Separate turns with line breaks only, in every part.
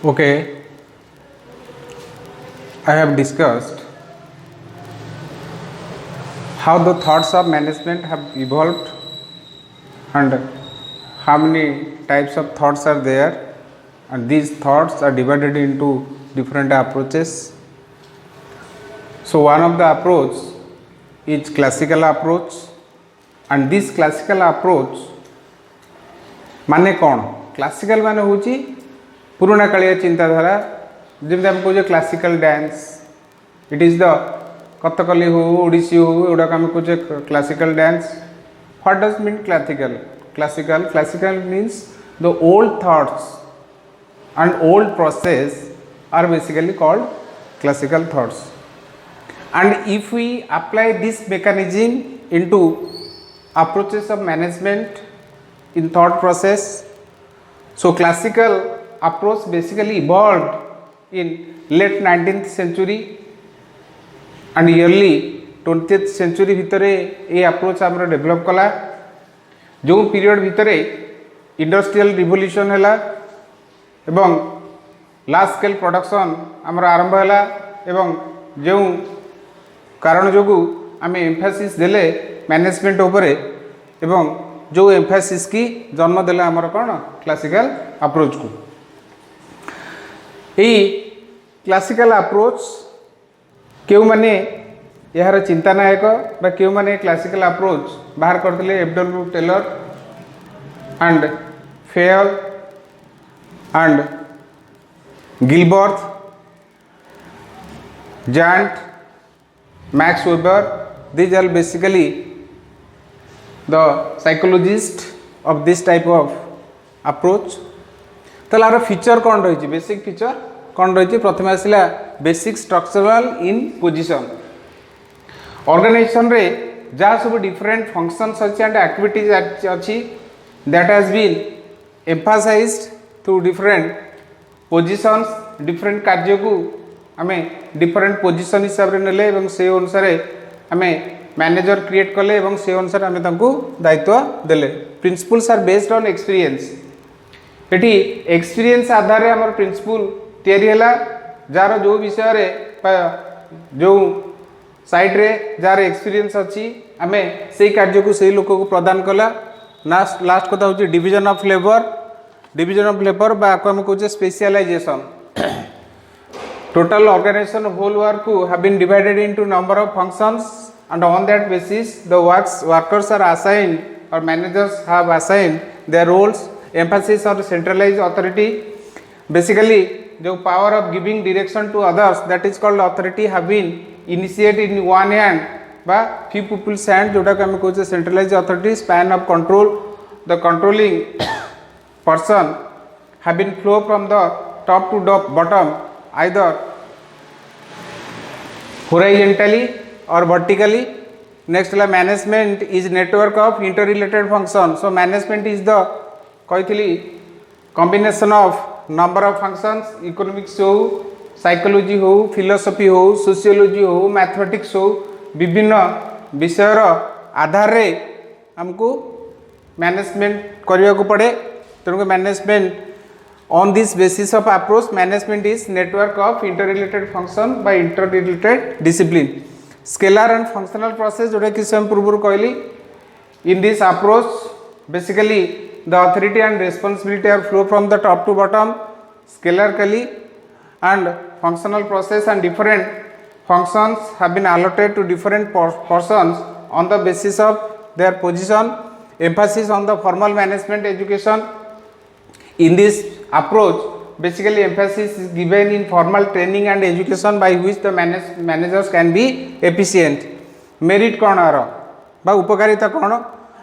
Okay, I have discussed how the thoughts of management have evolved and how many types of thoughts are there, and these thoughts are divided into different approaches. So, one of the approach is classical approach, and this classical approach माने कौन classical माने होची पुराना कालिया चिंताधारा जेमती आम कहे classical dance it is the Kathakali हो ओडिसी हो एगुड़ा आम कहे classical dance what does mean classical classical classical means the old thoughts and old process are basically called classical thoughts, and if we apply this mechanism into approaches of management in thought process, so classical approach basically evolved in late 19th century and early 20th century भितरे ये approach आमर develop कला जो period भितरे industrial revolution हैला एवं large scale production आमर आरंभ हैला एवं जो कारण जोगु आमे एम्फासिस देले मैनेजमेंट उपरे एवं जो एम्फासिस की जन्म देले आमर कौन क्लासिकल अप्रोच को यही क्लासिकल अप्रोच क्यों माने यार चिंतानायक बा क्यों माने क्लासिकल अप्रोच बाहर करते F W. Taylor and Fayol and Gilbert, Jant, Max Weber, these are basically the psychologists of this type of approach. तार फीचर कौन रही बेसिक फीचर कौन रही प्रथम आसला basic structural in position organisation रे जहाँ सब डिफरेंट फंक्शंस अच्छी एंड एक्टिविटीज अच्छी that has been emphasised through different positions different कार्य को आम डिफरेंट पोजिशन हिसाब से नेले से अनुसार आम मैनेजर क्रिएट कले से अनुसार आम दायित्व देले principles are based on experience ये एक्सपीरियंस आधार आम प्रिंसिपल तैयारी जार जो विषय जो साइड रे जार एक्सपीरियंस अच्छी आम से कार्य को से लोक को प्रदान कला लास्ट कथा हूँ division of labour division of labour आम कहे specialisation total organisation whole work have been divided into number of functions and on that basis the workers are assigned और managers have assigned their roles emphasis और centralise authority basically जो power of giving direction to others that is called authority have been initiated in one hand बा few peoples hand जोटा आम कहे centralise authority span of control the controlling person have been flow from the top to bottom either horizontally or vertically. Next la management is network of interrelated function. So management is the कहली combination of number of functions economics हो psychology हो philosophy हो sociology हो mathematics हो विभिन्न विषयर आधार रे हमको management करने को पड़े तेणुक management on this basis of approach management is network of interrelated function by interrelated discipline scalar and functional process जोटा कि स्वयं पूर्व कहली in this approach basically the authority and responsibility are flow from the top to bottom scalar कली and functional process and different functions have been allotted to different persons on the basis of their position emphasis on the formal management education. In this approach basically emphasis is given in formal training and education by which the managers can be efficient. Merit कौन are बा उपकारिता कौन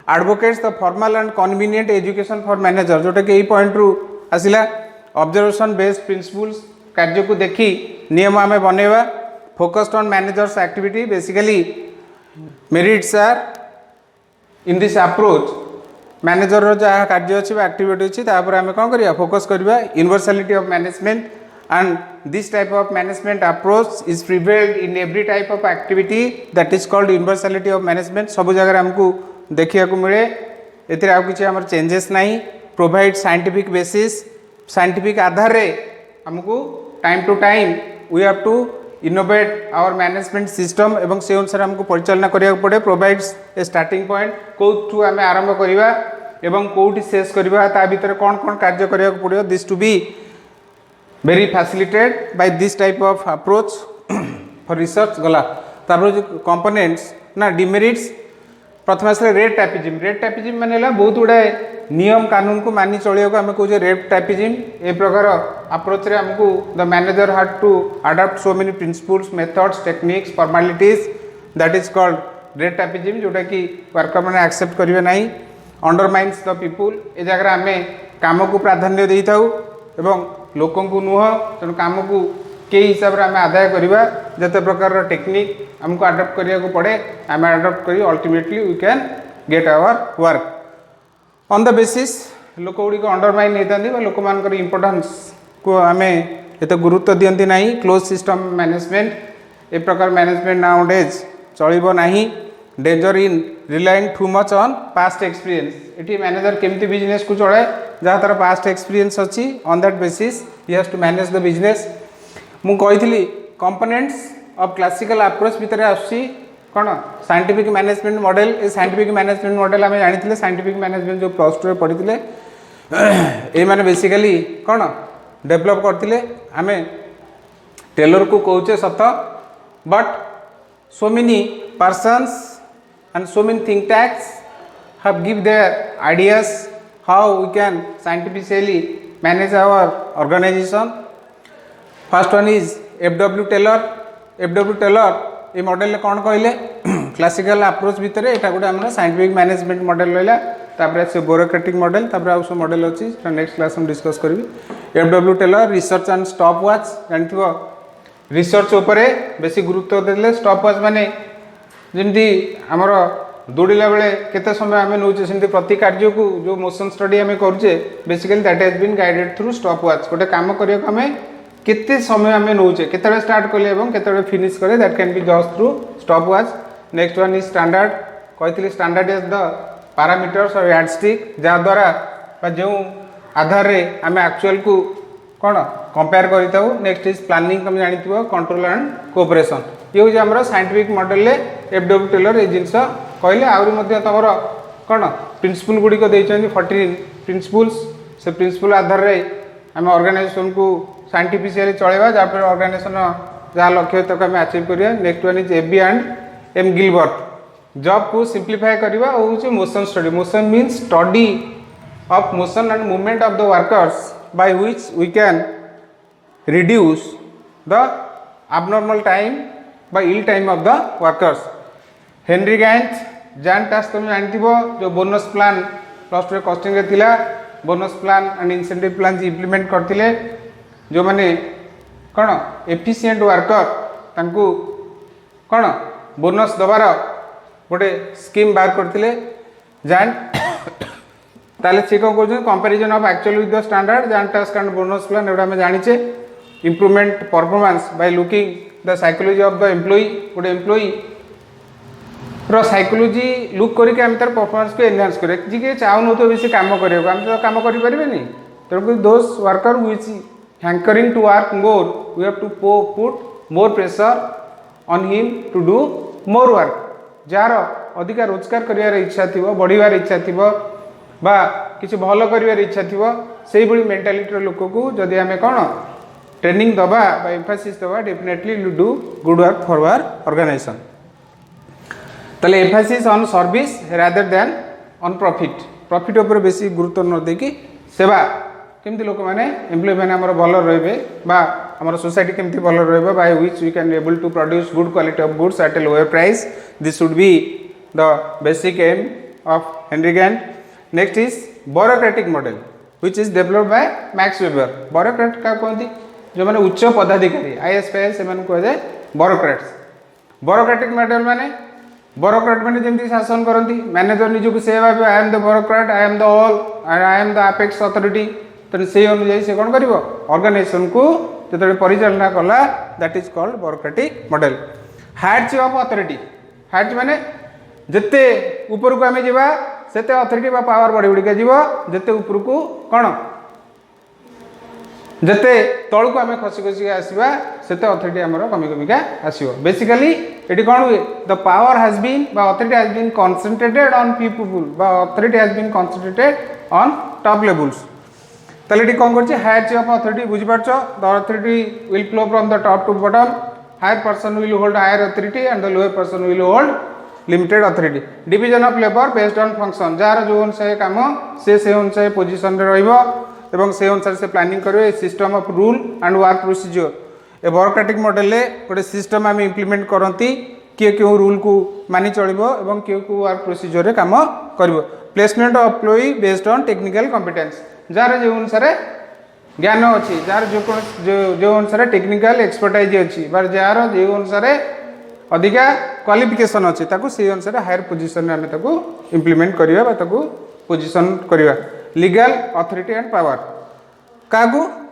advocates the formal and convenient education for manager जोटा कि यही point रू आसिला observation based principles कार्य को देखी नियम आम बनवा focused on managers activity basically merits are in this approach manager जहाँ कार्य अच्छी एक्टिविटी अच्छी आम कौन करिया फोकस करवा universality of management and this type of management approach is prevailed in every type of activity that is called universality of management सब जगह आमको देखा मिले ए किसी आम चेंजेस ना प्रोवाइड साइंटिफिक बेसिस साइंटिफिक आधार रे आमको time to time we have to innovate our management system एवं से अनुसार हमको परिचालना करिया पड़े प्रोवाइड्स ए स्टार्टिंग पॉइंट कोठू आम आरंभ करवा एवं कोठी शेष करवा ता भीतर कौन कौन कार्य करिया पड़ो this to be very facilitated by this type of approach for research गला तापर जो कंपोनेंट्स ना डिमेरिट्स प्रथम आसले रेड टैपिज्म माने बहुत गुड़ाए नियम कानून को मानि चलिया को आम कहे रेड टैपिज्म ए प्रकार अप्रोच रे हमको the manager had to adopt so many principles methods techniques formalities that is called red tapism जोटा कि वर्कर मैंने एक्सेप्ट करेंगे ना अंडरमाइन्स द पीपुल ए जगह आम काम को प्राधान्य दे था एवं लोकों को नुह तेणु काम को के हिसाब से आम आदाय करवा जिते प्रकार टेक्निक हमको अडॉप्ट करिया को पड़े आम अडॉप्ट करी ultimately we can get our work on the basis लोक गुड़िक अंडरमाइन होता लोक मान इम्पोर्टान्स को आम एत गुरुत्व दियंती ना क्लोज सिस्टम मैनेजमेंट ए प्रकार मैनेजमेंट नाउ डेज चलो ना danger in relying too much on past experience ये मैनेजर केमती बिजनेस को चलाए जहाँ तार पास्ट एक्सपीरियंस अच्छी on that basis he has to manage the business मु कही कंपोनेंट्स ऑफ क्लासिकल अप्रोच भितर आसी कौन साइंटिफिक मैनेजमेंट मॉडल ए साइंटिफिक मैनेजमेंट मॉडल आम जानी साइंटिफिक मैनेजमेंट जो प्लस टू पढ़ी ये मैंने बेसिकली कौन डेभलप करते आम टेलर को कहे सत but so many persons and so many think tanks have give their ideas how we can scientifically manage our organisation first one is FW Taylor ये मॉडल कौन कहले क्लासिकल अप्रोच भितर यहाँ गोटे आम साइंटिफिक मैनेजमेंट मॉडल रहा तापर से ब्यूरोक्रेटिक मॉडल तापर आउ सब मॉडल अच्छी नेक्स्ट क्लास में डिस्कस करी FW Taylor research and stopwatch जानते रिसर्च उपरे बेसी गुरुत्व देते स्टॉप वॉच माने जमी आमर दौड़ला बेले केते समय आम नौचे सेमती प्रति कार्य को जो मोशन स्टडी आम करुचे basically that has been guided through stopwatch गोटे काम करने आम केते समय आम नौचे केते स्टार्ट कले केते फिनिश करे that can be just through stop watch next one is standard कही स्टैंडर्ड इज द पैरामीटर्स और यार्डस्टिक जहाँद्वारा जो आधार रे आम एक्चुअल को कौन कंपेयर करता नेक्स्ट इज प्लानिंग तुम जानी कंट्रोल एंड कोऑपरेशन ये हूँ आम साइंटिफिक मॉडल एफडब्ल्यू टेलर ये जिनस कहले आहरी तुम कौन प्रिंसिपल गुड़िक 14 प्रिंसिपल्स से प्रिंसिपल आधार रे आम ऑर्गेनाइजेशन को साइंटिफिकली चलेगा जहाँफल ऑर्गेनाइजेशन जहाँ लक्ष्य तक आम अचीव करिया next one is AB and M Gilbert job को सिंप्लीफाई करवा हूँ motion study motion means study of motion and movement of the workers by which we can reduce the abnormal time by ill time of the workers Henry Gantt जैन task तुम जानती जो bonus plan plus to costing थिला bonus plan and incentive plan implement करते जो मैंने कौन efficient worker तांकू कौन बोनस दबार गोटे स्कीम बाहर करते जान ताले सी कौन कहते comparison of actual with the standard जान टास्क एंड बोनस प्लान एवं आम जाचे improvement performance by looking the psychology of the employee गोटे एम्प्लॉई रो साइकोलॉजी लुक करके आम तार परफॉर्मेंस को एनहांस करे जी चाहून तो बेसी काम करें आम तो काम करें तेणुक those worker which hankering to work more we have to put more pressure on him to do more work जार अधिका रोजगार कर इच्छा थी बढ़िवार इच्छा थी बा किसी भल कर इच्छा थी से भाई मेंटालिटी लोक को जदि आम कौन ट्रेनिंग दबा एम्फासिस दबा definitely do good work for our organization ताले emphasis on service rather than on profit उपर बेसी गुरुत्व न देकी सेवा केमती लोक मैंने एम्प्लॉय मैंने आमर भल रे आमर सोसाइटी केमती भल रे by which we can able to produce good quality of goods at a lower price this should be the basic aim of Henry Gantt next is bureaucratic model which is developed by Max Weber bureaucrat क्या कहते जो मैंने उच्च पदाधिकारी IAS PAS से कहुए bureaucrats bureaucratic model माने bureaucrat मैंने जमी शासन करती मैनेजर निजक से भाव I am the bureaucrat I am the all I am the apex authority तेणु से अनुजाई से कौन कर ऑर्गेनाइजेशन को जो परिचालना कला that is called bureaucratic model hierarchy of authority hierarchy माने जिते ऊपर को आम जा से अथॉरिटी पावर बढ़ी बढ़िका जीव जिते ऊपर को कौन जिते तल को आम खसी खसी आसवा से अथॉरिटी आमर कमी कमिका आसो बेसिकली ये कौन हुए the power has been authority has been concentrated on few people authority has been concentrated on top levels ताले ये कौन कर हायर चेयर ऑफ अथॉरिटी बुझीपार the authority will flow from the top to bottom higher person will hold higher authority and the lower person will hold limited authority division of labour based on function जार जो अनुसार काम से अनुसार position एवं से अनुसार से प्लानिंग करेंगे system of rule and work procedure A bureaucratic model गोटे सिस्टम आम इम्प्लीमेंट करती किए क्यों रूल को मानि चलो और क्यों क्यों वर्क प्रोसीजर रे काम कर placement of employee based on technical competence jar जो अनुसार ज्ञान अच्छी जार जो अनुसार टेक्निकल एक्सपर्टाइज अच्छी जार जो अनुसार अधिका क्वालिफिकेशन अच्छी से अनुसार हायर पोजिशन आम इम्प्लीमेंट करवा पोजिशन करवा लीगल अथॉरिटी एंड पावर क्या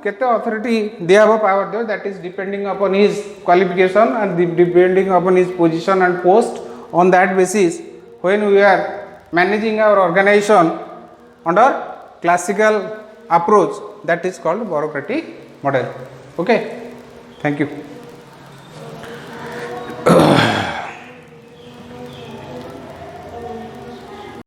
केते अथॉरिटी दिया पावर दियो that is depending upon his qualification and depending upon his position and post on that basis when we are managing our organisation under classical approach that is called bureaucratic model okay thank you.